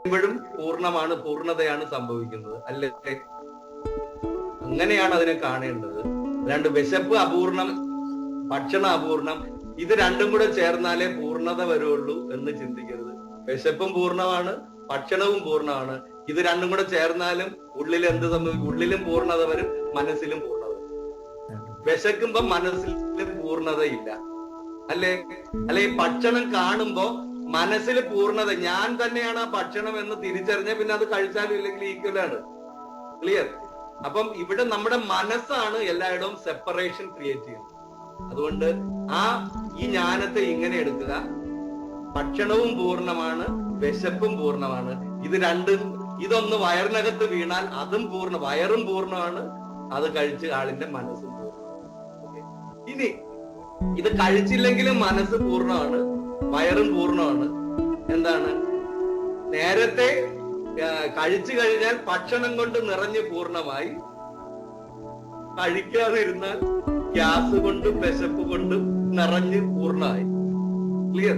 കഴിയുമ്പോഴും പൂർണ്ണമാണ്, പൂർണ്ണതയാണ് സംഭവിക്കുന്നത് അല്ലേ? അങ്ങനെയാണ് അതിനെ കാണേണ്ടത്. രണ്ട് വിശപ്പ് അപൂർണം, ഭക്ഷണം അപൂർണം, ഇത് രണ്ടും കൂടെ ചേർന്നാലേ പൂർണ്ണത വരുള്ളൂ എന്ന് ചിന്തിക്കരുത്. വിശപ്പും പൂർണ്ണമാണ്, ഭക്ഷണവും പൂർണ്ണമാണ്. ഇത് രണ്ടും കൂടെ ചേർന്നാലും ഉള്ളിൽ എന്ത് സംഭവിക്കും? ഉള്ളിലും പൂർണ്ണത വരും, മനസ്സിലും പൂർണ്ണത വരും. വിശക്കുമ്പോ മനസ്സിൽ പൂർണ്ണതയില്ല അല്ലേ? അല്ലെ ഈ ഭക്ഷണം കാണുമ്പോ മനസ്സിൽ പൂർണ്ണത, ഞാൻ തന്നെയാണ് ആ ഭക്ഷണം എന്ന് തിരിച്ചറിഞ്ഞ പിന്നെ അത് കഴിച്ചാലും ഇല്ലെങ്കിൽ ഈക്വലാണ്. ക്ലിയർ? അപ്പം ഇവിടെ നമ്മുടെ മനസ്സാണ് എല്ലായിടവും സെപ്പറേഷൻ ക്രിയേറ്റ് ചെയ്യുന്നത്. അതുകൊണ്ട് ഈ ജ്ഞാനത്തെ ഇങ്ങനെ എടുക്കുക. ഭക്ഷണവും പൂർണ്ണമാണ്, വിശപ്പും പൂർണ്ണമാണ്. ഇത് രണ്ടും, ഇതൊന്ന് വയറിനകത്ത് വീണാൽ അതും വയറും പൂർണ്ണമാണ്, അത് കഴിച്ച് ആളിന്റെ മനസ്സും പൂർണ്ണമാണ്. ഇനി ഇത് കഴിച്ചില്ലെങ്കിലും മനസ്സ് പൂർണ്ണമാണ്, വയറും പൂർണ്ണമാണ്. എന്താണ്? നേരത്തെ കഴിച്ചു കഴിഞ്ഞാൽ ഭക്ഷണം കൊണ്ട് നിറഞ്ഞ് പൂർണ്ണമായി, കഴിക്കാതെ ഇരുന്നാൽ ഗ്യാസ് കൊണ്ടും വിശപ്പ് കൊണ്ടും നിറഞ്ഞ് പൂർണ്ണമായി. ക്ലിയർ?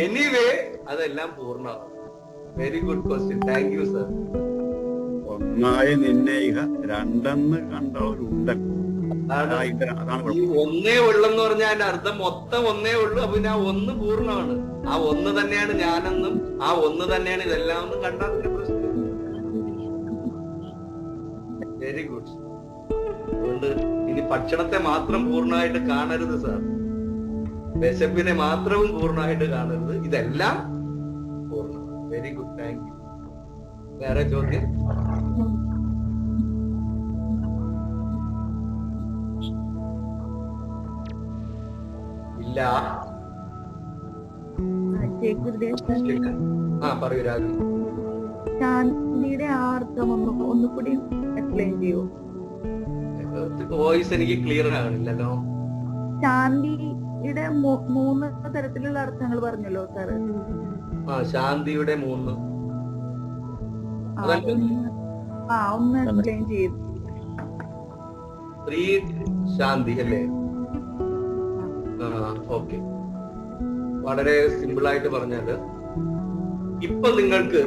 എനിവേ അതെല്ലാം പൂർണ്ണമാണ്. Very good question. Thank you sir. ഒന്നായി നിന്നെ ഇഹ രണ്ടെന്ന് കണ്ടവരുണ്ട്. ഈ ഒന്നേ ഉള്ളെന്ന് പറഞ്ഞാൽ അതിന്റെ അർത്ഥം മൊത്തം ഒന്നേ ഉള്ളൂ. അപ്പൊ ആ ഒന്ന് പൂർണ്ണമാണ്. ആ ഒന്ന് തന്നെയാണ് ഞാനെന്നും ആ ഒന്ന് തന്നെയാണ് ഇതെല്ലാം എന്നും കണ്ടാൽ പ്രശ്നം. Very good. അതുകൊണ്ട് ഇനി ഭക്ഷണത്തെ മാത്രം പൂർണ്ണമായിട്ട് കാണരുത് സാർ, വിശപ്പിനെ മാത്രവും പൂർണ്ണമായിട്ട് കാണരുത്, ഇതെല്ലാം പൂർണ്ണം. Very good, thank you. വേറെ ചോദ്യം? ഇല്ല. പറയൂ രാജു. ശാന്തിയുടെ അർത്ഥം ഒന്നുകൂടി എക്സ്പ്ലെയിൻ ചെയ്യൂ. വോയിസ് എനിക്ക് ക്ലിയർ ആകണില്ലല്ലോ. ശാന്തിയുടെ 3 തരത്തിലുള്ള അർത്ഥങ്ങൾ പറഞ്ഞല്ലോ സാറ്. ശാന്തിയുടെ 3 ഒന്ന് എക്സ്പ്ലെയിൻ ചെയ്തു. 3 ശാന്തി അല്ലേ? ഓക്കെ. വളരെ സിമ്പിൾ ആയിട്ട് പറഞ്ഞാല്, ഇപ്പൊ നിങ്ങൾക്ക്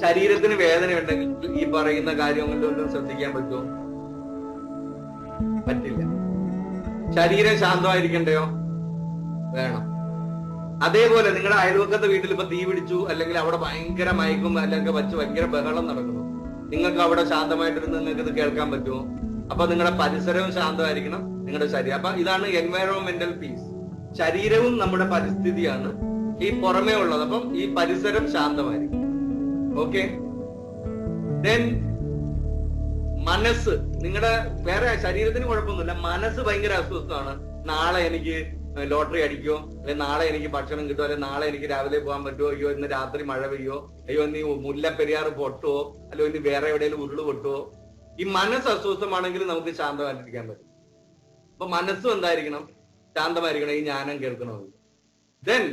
ശരീരത്തിന് വേദന ഉണ്ടെങ്കിൽ ഈ പറയുന്ന കാര്യങ്ങളിലൊന്നും ശ്രദ്ധിക്കാൻ പറ്റുമോ? പറ്റില്ല. ശരീരം ശാന്തമായിരിക്കണ്ടയോ? വേണം. അതേപോലെ നിങ്ങളുടെ അയൽവക്കത്തെ വീട്ടിൽ ഇപ്പൊ തീ പിടിച്ചു, അല്ലെങ്കിൽ അവിടെ ഭയങ്കര മയക്കും അല്ലെങ്കിൽ വച്ച് ഭയങ്കര ബഹളം നടക്കുന്നു, നിങ്ങൾക്ക് അവിടെ ശാന്തമായിട്ടിരുന്ന് നിങ്ങൾക്ക് ഇത് കേൾക്കാൻ പറ്റുമോ? അപ്പൊ നിങ്ങളുടെ പരിസരവും ശാന്തമായിരിക്കണം, നിങ്ങളുടെ ശരീരം. അപ്പൊ ഇതാണ് എൻവയറോൺമെന്റൽ പീസ്. ശരീരവും നമ്മുടെ പരിസ്ഥിതിയാണ് ഈ പുറമേ ഉള്ളത്. അപ്പം ഈ പരിസരം ശാന്തമായിരിക്കും. ഓക്കെ. ദെൻ മനസ്സ്, നിങ്ങളുടെ വേറെ ശരീരത്തിന് കുഴപ്പമൊന്നുമില്ല, മനസ്സ് ഭയങ്കര അസ്വസ്ഥമാണ്. നാളെ എനിക്ക് ലോട്ടറി അടിക്കുമോ, അല്ലെങ്കിൽ നാളെ എനിക്ക് ഭക്ഷണം കിട്ടുമോ, അല്ലെങ്കിൽ നാളെ എനിക്ക് രാവിലെ പോകാൻ പറ്റുമോ, അയ്യോ ഇന്ന് രാത്രി മഴ പെയ്യോ, അയ്യോ ഇന്ന് മുല്ലപ്പെരിയാർ പൊട്ടുവോ, അല്ലോ ഇന്ന് വേറെ എവിടെയെങ്കിലും ഉരുള് പൊട്ടുവോ. ഈ മനസ്സ് അസ്വസ്ഥമാണെങ്കിൽ നമുക്ക് ശാന്തമായിട്ടിരിക്കാൻ പറ്റും. അപ്പൊ മനസ്സും എന്തായിരിക്കണം? ശാന്തമായിരിക്കണം, ഈ ജ്ഞാനം കേൾക്കണമെങ്കിൽ. ദെൻ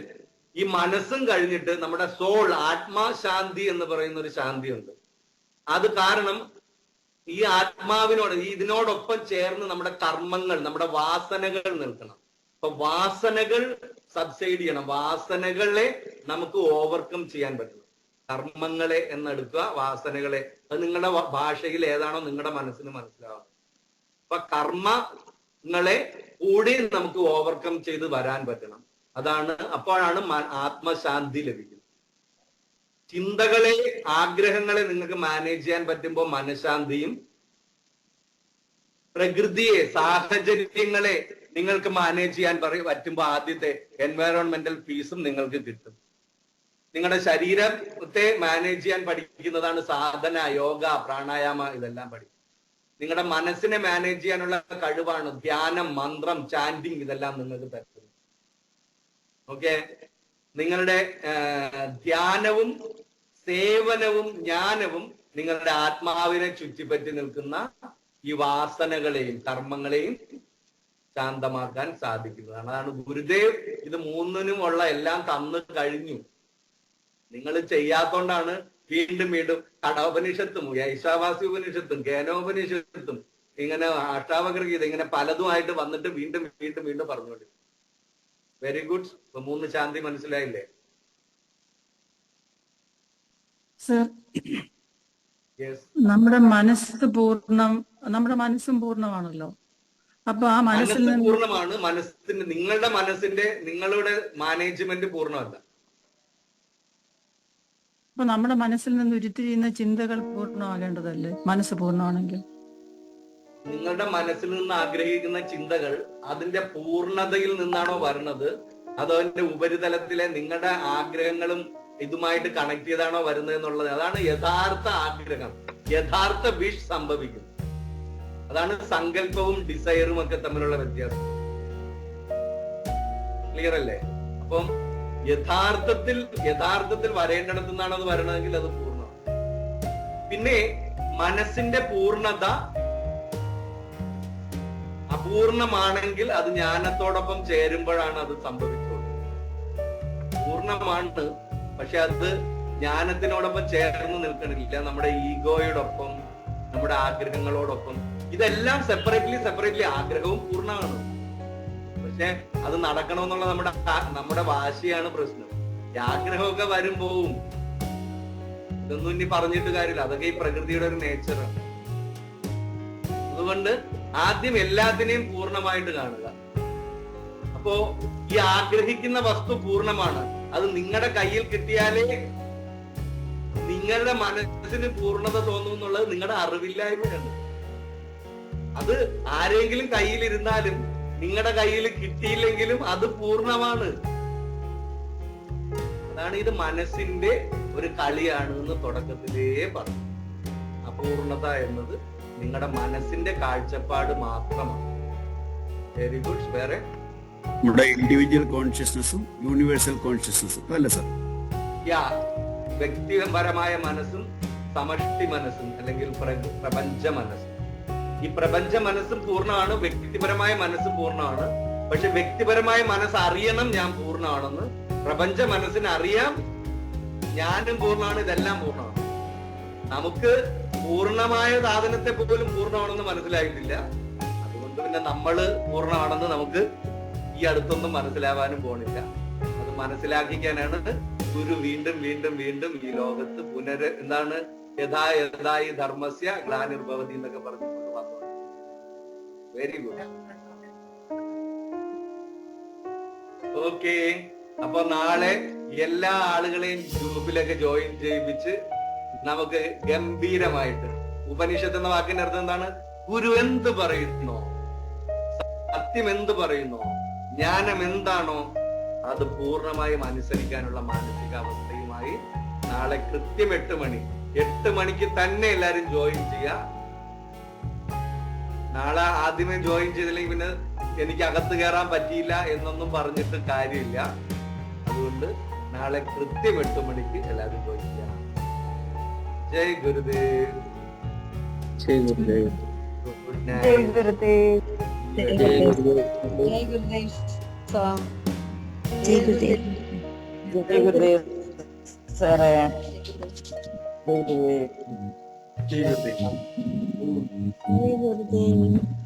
ഈ മനസ്സും കഴിഞ്ഞിട്ട് നമ്മുടെ സോൾ, ആത്മാശാന്തി എന്ന് പറയുന്ന ഒരു ശാന്തിയുണ്ട്. അത് കാരണം ഈ ആത്മാവിനോട് ഇതിനോടൊപ്പം ചേർന്ന് നമ്മുടെ കർമ്മങ്ങൾ, നമ്മുടെ വാസനകൾ നിൽക്കണം. അപ്പൊ വാസനകൾ സബ്സൈഡ് ചെയ്യണം. വാസനകളെ നമുക്ക് ഓവർകം ചെയ്യാൻ പറ്റണം. കർമ്മങ്ങളെ എന്നെടുക്കുക, വാസനകളെ. അത് നിങ്ങളുടെ ഭാഷയിൽ ഏതാണോ നിങ്ങളുടെ മനസ്സിന് മനസ്സിലാവണം. അപ്പൊ കർമ്മങ്ങളെ കൂടി നമുക്ക് ഓവർകം ചെയ്ത് വരാൻ പറ്റണം. അപ്പോഴാണ് ആത്മശാന്തി ലഭിക്കുന്നത്. ചിന്തകളെ, ആഗ്രഹങ്ങളെ നിങ്ങൾക്ക് മാനേജ് ചെയ്യാൻ പറ്റുമ്പോൾ മനഃശാന്തിയും, പ്രകൃതിയെ, സാഹചര്യങ്ങളെ നിങ്ങൾക്ക് മാനേജ് ചെയ്യാൻ പറ്റുമ്പോൾ ആദ്യത്തെ എൻവയറോൺമെന്റൽ പീസും നിങ്ങൾക്ക് കിട്ടും. നിങ്ങളുടെ ശരീരത്തെ മാനേജ് ചെയ്യാൻ പഠിക്കുന്നതാണ് സാധന, യോഗ, പ്രാണായാമ, ഇതെല്ലാം പഠിക്കും. നിങ്ങളുടെ മനസ്സിനെ മാനേജ് ചെയ്യാനുള്ള കഴിവാണ് ധ്യാനം, മന്ത്രം, ചാന്റിങ്, ഇതെല്ലാം നിങ്ങൾക്ക് തരുന്നത്. ഓക്കെ. നിങ്ങളുടെ ധ്യാനവും സേവനവും ജ്ഞാനവും നിങ്ങളുടെ ആത്മാവിനെ ചുറ്റിപ്പറ്റി നിൽക്കുന്ന ഈ വാസനകളെയും കർമ്മങ്ങളെയും ശാന്തമാക്കാൻ സാധിക്കുന്നതാണ്. അതാണ് ഗുരുദേവ് ഇത് 3-നുമുള്ള എല്ലാം തന്നു കഴിഞ്ഞു. നിങ്ങൾ ചെയ്യാത്തോണ്ടാണ് വീണ്ടും വീണ്ടും കടോപനിഷത്തും ഐശാവാസി ഉപനിഷത്തും കേനോപനിഷത്തും ഇങ്ങനെ അഷ്ടാവക്രഗീത ഇങ്ങനെ പലതുമായിട്ട് വന്നിട്ട് വീണ്ടും വീണ്ടും വീണ്ടും പറഞ്ഞുകൊണ്ടിരിക്കും. Very good. ഇപ്പൊ 3 ശാന്തി മനസ്സിലായില്ലേ? Sir, yes. നമ്മുടെ മനസ്സും പൂർണ്ണമാണല്ലോ. അപ്പൊ ആ മനസ്സിൽ മനസ്സ് നിന്ന് പൂർണ്ണമാണ്. നിങ്ങളുടെ മാനേജ്മെന്റ് പൂർണ്ണമല്ല. അപ്പൊ നമ്മുടെ മനസ്സിൽ നിന്ന് ഉരുത്തിരിയുന്ന ചിന്തകൾ പൂർണ്ണമാകേണ്ടതല്ലേ മനസ്സ് പൂർണ്ണമാണെങ്കിൽ? നിങ്ങളുടെ മനസ്സിൽ നിന്ന് ആഗ്രഹിക്കുന്ന ചിന്തകൾ അതിന്റെ പൂർണ്ണതയിൽ നിന്നാണോ വരുന്നത്, അതോ അതിന്റെ ഉപരിതലത്തിലെ നിങ്ങളുടെ ആഗ്രഹങ്ങളും ഇതുമായിട്ട് കണക്ട് ചെയ്താണോ വരുന്നത് എന്നുള്ളത്. അതാണ് യഥാർത്ഥ ആഗ്രഹം, യഥാർത്ഥ വിഷ് സംഭവിക്കും. അതാണ് സങ്കല്പവും ഡിസയറും ഒക്കെ തമ്മിലുള്ള വ്യത്യാസം. ക്ലിയർ അല്ലേ? അപ്പം യഥാർത്ഥത്തിൽ വരേണ്ടിടത്തു നിന്നാണ് അത് വരണമെങ്കിൽ അത് പൂർണ്ണമാണ്. പിന്നെ മനസ്സിന്റെ പൂർണ്ണത അപൂർണമാണെങ്കിൽ അത് ജ്ഞാനത്തോടൊപ്പം ചേരുമ്പോഴാണ് അത് സംഭവിച്ചത്. പൂർണ്ണമാണ്, പക്ഷെ അത് ജ്ഞാനത്തിനോടൊപ്പം ചേർന്ന് നിൽക്കണില്ല, നമ്മുടെ ഈഗോയോടൊപ്പം, നമ്മുടെ ആഗ്രഹങ്ങളോടൊപ്പം. ഇതെല്ലാം സെപ്പറേറ്റ്ലി ആഗ്രഹവും പൂർണ്ണമാണ്. പക്ഷെ അത് നടക്കണമെന്നുള്ള നമ്മുടെ വാശിയാണ് പ്രശ്നം. ഈ ആഗ്രഹമൊക്കെ വരും പോവും, ഇതൊന്നും ഇനി പറഞ്ഞിട്ട് കാര്യമില്ല. അതൊക്കെ ഈ പ്രകൃതിയുടെ ഒരു നേച്ചറാണ്. അതുകൊണ്ട് ആദ്യം എല്ലാത്തിനെയും പൂർണ്ണമായിട്ട് കാണുക. അപ്പോ ഈ ആഗ്രഹിക്കുന്ന വസ്തു പൂർണ്ണമാണ്. അത് നിങ്ങളുടെ കയ്യിൽ കിട്ടിയാലേ നിങ്ങളുടെ മനസ്സിന് പൂർണ്ണത തോന്നും എന്നുള്ളത് നിങ്ങളുടെ അറിവില്ലായ്മയാണ്. അത് ആരെങ്കിലും കയ്യിലിരുന്നാലും നിങ്ങളുടെ കയ്യിൽ കിട്ടിയില്ലെങ്കിലും അത് പൂർണ്ണമാണ്. അതാണ് ഇത് മനസ്സിന്റെ ഒരു കളിയാണ് എന്ന് തുടക്കത്തിലേ പറഞ്ഞു. അപൂർണത എന്നത് നിങ്ങളുടെ മനസ്സിന്റെ കാഴ്ചപ്പാട് മാത്രമാണ്. Very good. വേറെ നമ്മുടെ ഇൻഡിവിജ്വൽ കോൺഷ്യസ്നസ്സും യൂണിവേഴ്സൽ കോൺഷ്യസ്നസ്സും അല്ല സർ? വ്യക്തിപരമായ മനസ്സും സമഷ്ടി മനസ്സും അല്ലെങ്കിൽ പ്രപഞ്ച മനസ്സും. ഈ പ്രപഞ്ച മനസ്സും പൂർണ്ണമാണ്, വ്യക്തിപരമായ മനസ്സും പൂർണ്ണമാണ്. പക്ഷെ വ്യക്തിപരമായ മനസ്സ് അറിയണം ഞാൻ പൂർണ്ണമാണെന്ന്, പ്രപഞ്ച മനസ്സിന് അറിയാം ഞാനും പൂർണ്ണമാണ്, ഇതെല്ലാം പൂർണ്ണമാണ്. നമുക്ക് പൂർണ്ണമായ സാധനത്തെ പോലും പൂർണ്ണമാണെന്ന് മനസ്സിലായിട്ടില്ല. അതുകൊണ്ട് പിന്നെ നമ്മള് പൂർണ്ണമാണെന്ന് നമുക്ക് ഈ അടുത്തൊന്നും മനസ്സിലാവാനും പോണില്ല. അത് മനസ്സിലാക്കിക്കാനാണ് ഗുരു വീണ്ടും വീണ്ടും വീണ്ടും ഈ ലോകത്ത് എന്താണ് യഥായി ധർമ്മസ്യ ഗ്ലാനിർഭവതി എന്നൊക്കെ പറഞ്ഞുകൊണ്ട് വന്നത്. Very good. ഓക്കെ. അപ്പൊ നാളെ എല്ലാ ആളുകളെയും ഗ്രൂപ്പിലൊക്കെ ജോയിൻ ചെയ്യിപ്പിച്ച് നമുക്ക് ഗംഭീരമായിട്ട് ഉപനിഷത്ത് എന്ന വാക്കിന്റെ അർത്ഥം എന്താണ്? ഗുരു എന്ത് പറയുന്നോ, സത്യം എന്ത് പറയുന്നോ, ജ്ഞാനം എന്താണോ അത് പൂർണ്ണമായും അനുസരിക്കാനുള്ള മാനസികാവസ്ഥയുമായി നാളെ കൃത്യം 8 മണിക്ക് തന്നെ എല്ലാരും ജോയിൻ ചെയ്യുക. നാളെ ആദ്യമേ ജോയിൻ ചെയ്തില്ലെങ്കിൽ പിന്നെ എനിക്ക് അകത്ത് കയറാൻ പറ്റിയില്ല എന്നൊന്നും പറഞ്ഞിട്ട് കാര്യമില്ല. അതുകൊണ്ട് നാളെ കൃത്യം 8 മണിക്ക് എല്ലാവരും ജോയിൻ ചെയ്യണം. ജയ് ഗുരുദേവ്. ജയ് ഗുരുദേവ്. Good night. ജയ് ഗുരുദേവ്. ജയ് ഗുരുദേവ്. जय गुरुदेव स्वाम जय गुरुदेव ജയ് ഗുരുദേവ് സാറേ. ജയ് ഗുരുദേവ്. ജയ് ഗുരുദേവ്. जय गुरुदेव